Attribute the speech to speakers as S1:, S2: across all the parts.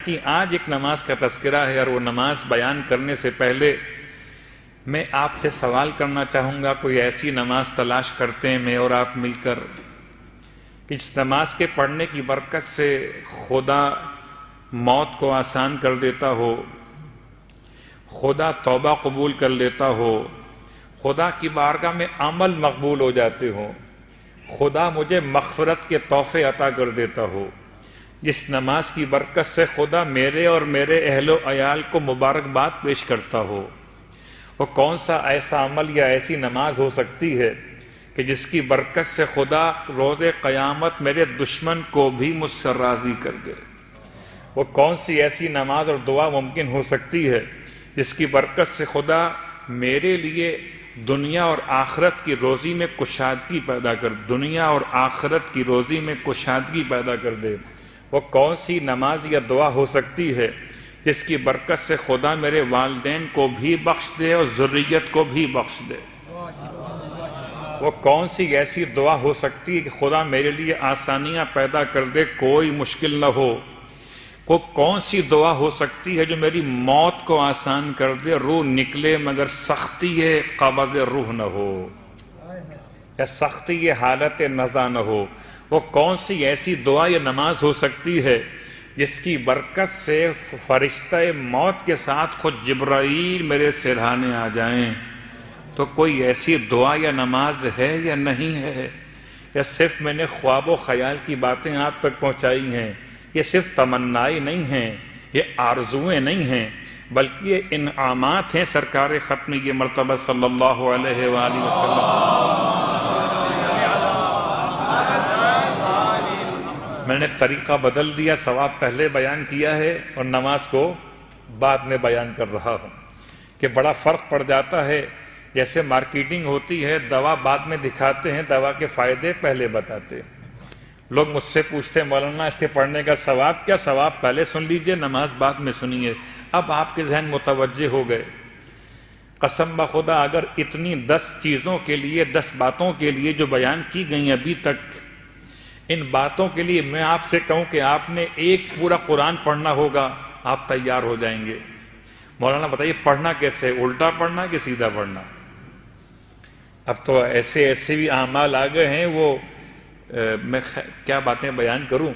S1: کہ آج ایک نماز کا تذکرہ ہے، اور وہ نماز بیان کرنے سے پہلے میں آپ سے سوال کرنا چاہوں گا، کوئی ایسی نماز تلاش کرتے ہیں میں اور آپ مل کر کہ اس نماز کے پڑھنے کی برکت سے خدا موت کو آسان کر دیتا ہو، خدا توبہ قبول کر لیتا ہو، خدا کی بارگاہ میں عمل مقبول ہو جاتے ہوں، خدا مجھے مغفرت کے تحفے عطا کر دیتا ہو، جس نماز کی برکت سے خدا میرے اور میرے اہل و عیال کو مبارکباد پیش کرتا ہو، وہ کون سا ایسا عمل یا ایسی نماز ہو سکتی ہے کہ جس کی برکت سے خدا روز قیامت میرے دشمن کو بھی مجھ سے راضی کر دے؟ وہ کون سی ایسی نماز اور دعا ممکن ہو سکتی ہے جس کی برکت سے خدا میرے لیے دنیا اور آخرت کی روزی میں کشادگی پیدا کر دنیا اور آخرت کی روزی میں کشادگی پیدا کر دے؟ وہ کون سی نماز یا دعا ہو سکتی ہے جس کی برکت سے خدا میرے والدین کو بھی بخش دے اور ذریت کو بھی بخش دے؟ وہ کون سی ایسی دعا ہو سکتی ہے کہ خدا میرے لیے آسانیاں پیدا کر دے، کوئی مشکل نہ ہو؟ وہ کون سی دعا ہو سکتی ہے جو میری موت کو آسان کر دے، روح نکلے مگر سختی قبض روح نہ ہو، یا سختی حالت نزا نہ ہو؟ وہ کون سی ایسی دعا یا نماز ہو سکتی ہے جس کی برکت سے فرشتہ موت کے ساتھ خود جبرائیل میرے سرہانے آ جائیں؟ تو کوئی ایسی دعا یا نماز ہے یا نہیں ہے؟ یا صرف میں نے خواب و خیال کی باتیں آپ تک پہنچائی ہیں؟ یہ صرف تمنائیں نہیں ہیں، یہ آرزویں نہیں ہیں، بلکہ یہ انعامات ہیں سرکار ختم یہ مرتبہ صلی اللہ علیہ وآلہ وسلم۔ میں نے طریقہ بدل دیا، ثواب پہلے بیان کیا ہے اور نماز کو بعد میں بیان کر رہا ہوں، کہ بڑا فرق پڑ جاتا ہے۔ جیسے مارکیٹنگ ہوتی ہے، دوا بعد میں دکھاتے ہیں، دوا کے فائدے پہلے بتاتے ہیں۔ لوگ مجھ سے پوچھتے ہیں مولانا اس کے پڑھنے کا ثواب کیا؟ ثواب پہلے سن لیجئے، نماز بعد میں سنیے۔ اب آپ کے ذہن متوجہ ہو گئے۔ قسم بخدا اگر اتنی 10 چیزوں کے لیے، 10 باتوں کے لیے جو بیان کی گئی ابھی تک، ان باتوں کے لیے میں آپ سے کہوں کہ آپ نے ایک پورا قرآن پڑھنا ہوگا، آپ تیار ہو جائیں گے۔ مولانا بتائیے پڑھنا کیسے؟ الٹا پڑھنا کہ سیدھا پڑھنا؟ اب تو ایسے بھی اعمال آ گئے ہیں، وہ میں کیا باتیں بیان کروں۔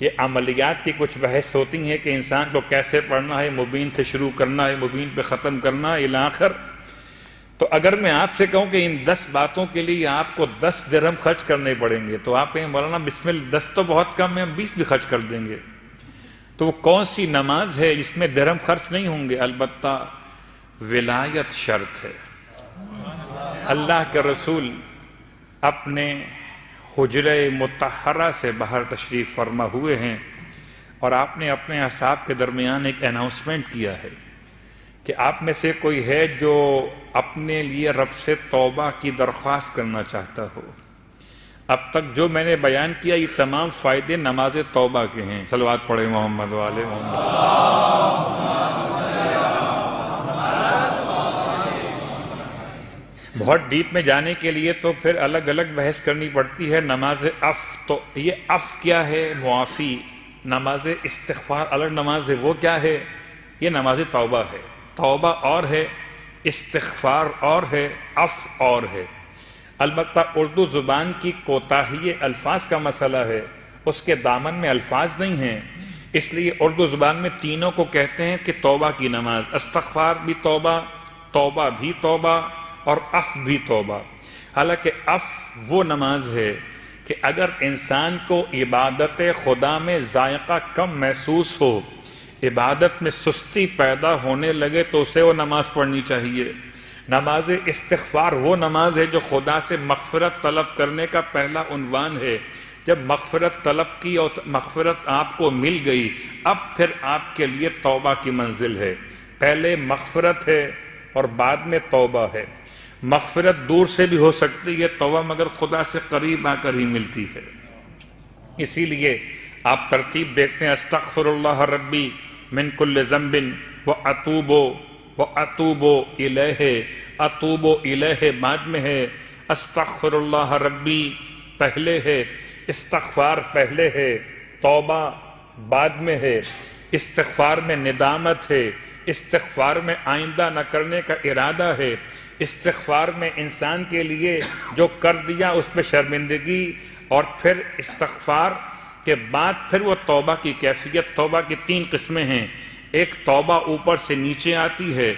S1: یہ عملیات کی کچھ بحث ہوتی ہیں کہ انسان کو کیسے پڑھنا ہے، مبین سے شروع کرنا ہے، مبین پہ ختم کرنا ہے، الی آخر۔ تو اگر میں آپ سے کہوں کہ ان 10 باتوں کے لیے آپ کو 10 درہم خرچ کرنے پڑیں گے، تو آپ کہیں مولانا بسم اللہ 10 تو بہت کم ہے، ہم 20 بھی خرچ کر دیں گے۔ تو وہ کون سی نماز ہے جس میں درہم خرچ نہیں ہوں گے؟ البتہ ولایت شرط ہے۔ اللہ کے رسول اپنے حجرہ مطہرہ سے باہر تشریف فرما ہوئے ہیں، اور آپ نے اپنے اصحاب کے درمیان ایک اناؤنسمنٹ کیا ہے کہ آپ میں سے کوئی ہے جو اپنے لیے رب سے توبہ کی درخواست کرنا چاہتا ہو۔ اب تک جو میں نے بیان کیا یہ تمام فائدے نماز توبہ کے ہیں۔ صلوات پڑھیں محمد والے محمد۔ بہت ڈیپ میں جانے کے لیے تو پھر الگ الگ بحث کرنی پڑتی ہے۔ نماز تو یہ کیا ہے؟ معافی۔ نماز استغفار الگ نماز ہے، وہ کیا ہے؟ یہ نماز توبہ ہے۔ توبہ اور ہے، استغفار اور ہے، اور ہے۔ البتہ اردو زبان کی کوتاہی الفاظ کا مسئلہ ہے، اس کے دامن میں الفاظ نہیں ہیں، اس لیے اردو زبان میں تینوں کو کہتے ہیں کہ توبہ کی نماز۔ استغفار بھی توبہ، توبہ بھی توبہ، اور بھی توبہ۔ حالانکہ وہ نماز ہے کہ اگر انسان کو عبادت خدا میں ذائقہ کم محسوس ہو، عبادت میں سستی پیدا ہونے لگے، تو اسے وہ نماز پڑھنی چاہیے۔ نماز استغفار وہ نماز ہے جو خدا سے مغفرت طلب کرنے کا پہلا عنوان ہے۔ جب مغفرت طلب کی اور مغفرت آپ کو مل گئی، اب پھر آپ کے لیے توبہ کی منزل ہے۔ پہلے مغفرت ہے اور بعد میں توبہ ہے۔ مغفرت دور سے بھی ہو سکتی ہے، توبہ مگر خدا سے قریب آ کر ہی ملتی ہے۔ اسی لیے آپ ترتیب دیکھتے ہیں، استغفر اللہ ربی من کل ذنب واتوب الیہ۔ اتوب الیہ بعد میں ہے، استغفر اللہ ربی پہلے ہے، استغفار پہلے ہے، توبہ بعد میں ہے۔ استغفار میں ندامت ہے، استغفار میں آئندہ نہ کرنے کا ارادہ ہے، استغفار میں انسان کے لیے جو کر دیا اس پہ شرمندگی، اور پھر استغفار کے بعد پھر وہ توبہ کی کیفیت۔ توبہ کی 3 قسمیں ہیں، ایک توبہ اوپر سے نیچے آتی ہے،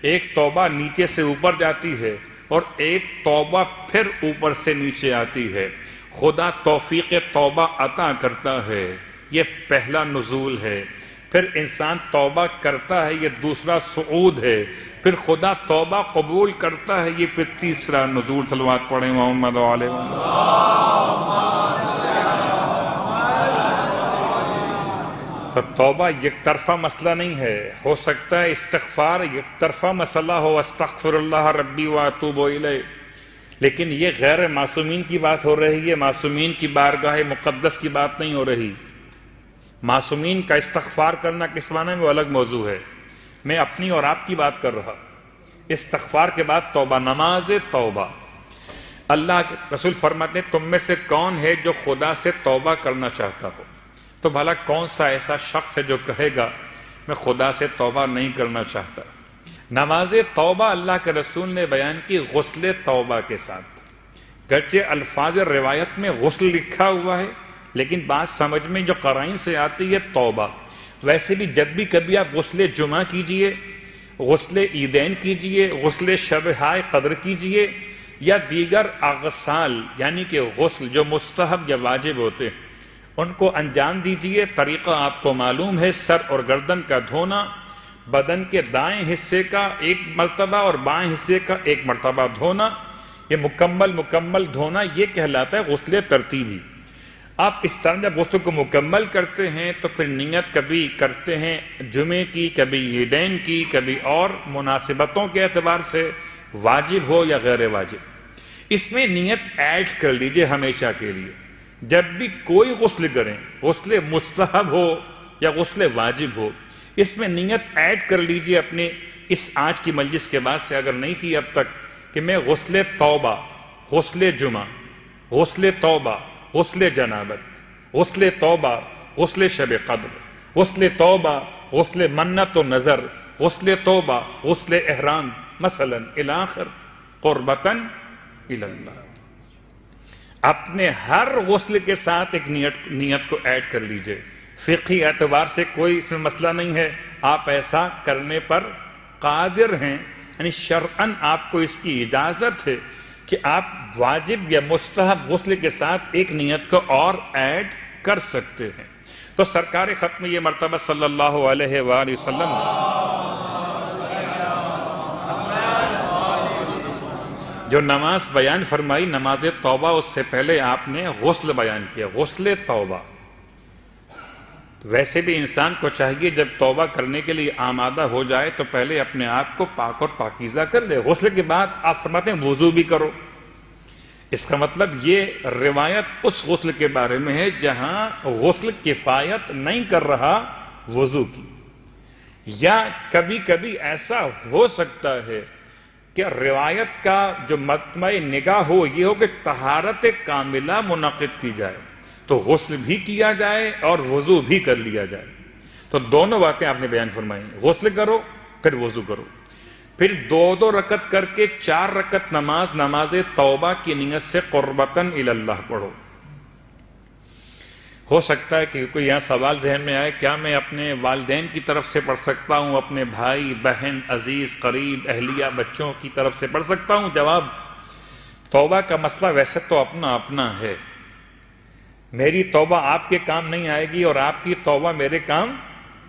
S1: ایک توبہ نیچے سے اوپر جاتی ہے، اور ایک توبہ پھر اوپر سے نیچے آتی ہے۔ خدا توفیق توبہ عطا کرتا ہے، یہ پہلا نزول ہے۔ پھر انسان توبہ کرتا ہے، یہ دوسرا صعود ہے۔ پھر خدا توبہ قبول کرتا ہے، یہ پھر تیسرا نزول۔ صلوات پڑھیں محمد علیہ وسلم۔ تو توبہ یک طرفہ مسئلہ نہیں ہے، ہو سکتا ہے استغفار یک طرفہ مسئلہ ہو، استغفر اللہ ربی واتوب الیہ، لیکن یہ غیر معصومین کی بات ہو رہی ہے، معصومین کی بارگاہ مقدس کی بات نہیں ہو رہی۔ معصومین کا استغفار کرنا کس معنی میں وہ الگ موضوع ہے، میں اپنی اور آپ کی بات کر رہا۔ استغفار کے بعد توبہ، نماز توبہ۔ اللہ کے رسول فرماتے ہیں تم میں سے کون ہے جو خدا سے توبہ کرنا چاہتا ہو؟ تو بھلا کون سا ایسا شخص ہے جو کہے گا میں خدا سے توبہ نہیں کرنا چاہتا؟ نماز توبہ اللہ کے رسول نے بیان کی غسل توبہ کے ساتھ، گرچہ الفاظ روایت میں غسل لکھا ہوا ہے لیکن بات سمجھ میں جو قرائن سے آتی ہے توبہ۔ ویسے بھی جب بھی کبھی آپ غسل جمعہ کیجئے، غسل عیدین کیجئے، غسل شب ہائے قدر کیجئے، یا دیگر اغسال یعنی کہ غسل جو مستحب یا واجب ہوتے ہیں ان کو انجام دیجئے۔ طریقہ آپ کو معلوم ہے، سر اور گردن کا دھونا، بدن کے دائیں حصے کا 1 مرتبہ اور بائیں حصے کا 1 مرتبہ دھونا، یہ مکمل دھونا، یہ کہلاتا ہے غسل ترتیبی۔ آپ اس طرح جب غسل کو مکمل کرتے ہیں تو پھر نیت کبھی کرتے ہیں جمعے کی، کبھی عیدین کی، کبھی اور مناسبتوں کے اعتبار سے واجب ہو یا غیر واجب، اس میں نیت ایڈ کر لیجئے ہمیشہ کے لیے۔ جب بھی کوئی غسل کریں، غسل مستحب ہو یا غسل واجب ہو، اس میں نیت ایڈ کر لیجئے اپنے اس آج کی مجلس کے بعد سے، اگر نہیں کی اب تک، کہ میں غسل توبہ، غسل جمعہ، غسل توبہ، غسل جنابت، غسل توبہ، غسل شب قدر، غسل توبہ، غسل منت و نظر، غسل توبہ، غسل احرام مثلا الاخر قربتاً الی اللہ۔ اپنے ہر غسل کے ساتھ ایک نیت کو ایڈ کر لیجئے۔ فقہی اعتبار سے کوئی اس میں مسئلہ نہیں ہے، آپ ایسا کرنے پر قادر ہیں، یعنی شرعاً آپ کو اس کی اجازت ہے کہ آپ واجب یا مستحب غسل کے ساتھ ایک نیت کو اور ایڈ کر سکتے ہیں۔ تو سرکار ختم یہ مرتبہ صلی اللہ علیہ وآلہ وسلم جو نماز بیان فرمائی، نماز توبہ، اس سے پہلے آپ نے غسل بیان کیا، غسل توبہ۔ ویسے بھی انسان کو چاہیے جب توبہ کرنے کے لیے آمادہ ہو جائے تو پہلے اپنے آپ کو پاک اور پاکیزہ کر لے۔ غسل کے بعد آپ فرماتے ہیں وضو بھی کرو۔ اس کا مطلب یہ روایت اس غسل کے بارے میں ہے جہاں غسل کفایت نہیں کر رہا وضو کی، یا کبھی کبھی ایسا ہو سکتا ہے کہ روایت کا جو مطمع نگاہ ہو یہ ہو کہ طہارت کاملہ منعقد کی جائے، تو غسل بھی کیا جائے اور وضو بھی کر لیا جائے۔ تو دونوں باتیں آپ نے بیان فرمائی، غسل کرو پھر وضو کرو، پھر 2 رکعت کر کے 4 رکعت نماز توبہ کی نیت سے قربتاً الی اللہ پڑھو۔ ہو سکتا ہے کہ کوئی یہاں سوال ذہن میں آئے، کیا میں اپنے والدین کی طرف سے پڑھ سکتا ہوں، اپنے بھائی بہن عزیز قریب اہلیہ بچوں کی طرف سے پڑھ سکتا ہوں؟ جواب، توبہ کا مسئلہ ویسے تو اپنا اپنا ہے، میری توبہ آپ کے کام نہیں آئے گی اور آپ کی توبہ میرے کام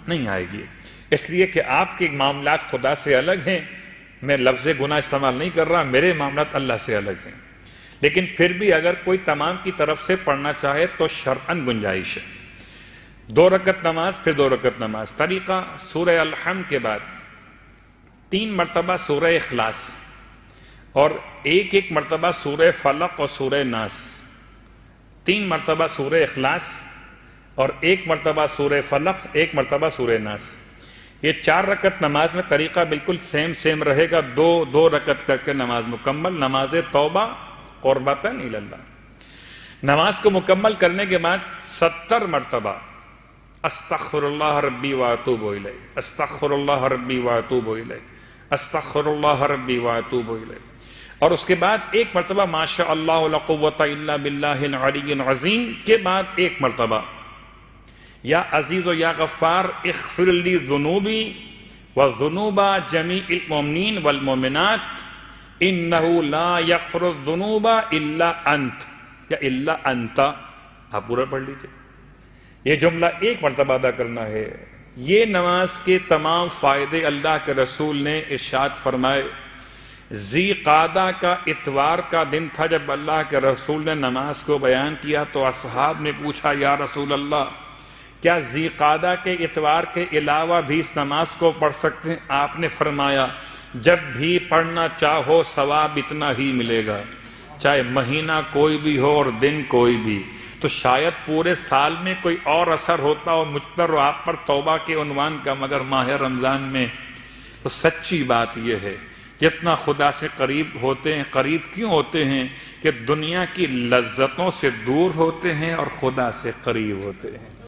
S1: نہیں آئے گی، اس لیے کہ آپ کے معاملات خدا سے الگ ہیں، میں لفظ گناہ استعمال نہیں کر رہا، میرے معاملات اللہ سے الگ ہیں۔ لیکن پھر بھی اگر کوئی تمام کی طرف سے پڑھنا چاہے تو شرعاً گنجائش ہے۔ 2 رکعت نماز پھر 2 رکعت نماز۔ طریقہ، سورہ الحمد کے بعد 3 مرتبہ سورہ اخلاص اور 1 مرتبہ سورہ فلق اور سورہ ناس، 3 مرتبہ سورہ اخلاص اور 1 مرتبہ سورہ فلق، 1 مرتبہ سورہ ناس۔ یہ 4 رکعت نماز میں طریقہ بالکل سیم رہے گا، 2 رکعت کر کے نماز مکمل، نماز توبہ قربتاً الی اللہ۔ نماز کو مکمل کرنے کے بعد 70 مرتبہ استغفر اللہ ربی واتوب الیہ، استغفر اللہ ربی واتوب الیہ، استغفر اللہ ربی واتوب الیہ۔ اور اس کے بعد ایک مرتبہ ما شاء اللہ لا قوۃ الا باللہ العلی العظیم کے بعد ایک مرتبہ یا عزیز و یا غفار اغفر لی ذنوبی وذنوب جمیع المؤمنین والمؤمنات انہ لا یغفر الذنوب الا انت یا الا انت۔ آپ پورا پڑھ لیجئے، یہ جملہ ایک مرتبہ ادا کرنا ہے۔ یہ نماز کے تمام فائدے اللہ کے رسول نے ارشاد فرمائے۔ ذی قعدہ کا اتوار کا دن تھا جب اللہ کے رسول نے نماز کو بیان کیا تو اصحاب نے پوچھا یا رسول اللہ کیا ذی قعدہ کے اتوار کے علاوہ بھی اس نماز کو پڑھ سکتے ہیں؟ آپ نے فرمایا جب بھی پڑھنا چاہو ثواب اتنا ہی ملے گا، چاہے مہینہ کوئی بھی ہو اور دن کوئی بھی۔ تو شاید پورے سال میں کوئی اور اثر ہوتا ہو مجھ پر اور آپ پر توبہ کے عنوان کا، مگر ماہ رمضان میں تو سچی بات یہ ہے جتنا خدا سے قریب ہوتے ہیں، قریب کیوں ہوتے ہیں کہ دنیا کی لذتوں سے دور ہوتے ہیں اور خدا سے قریب ہوتے ہیں۔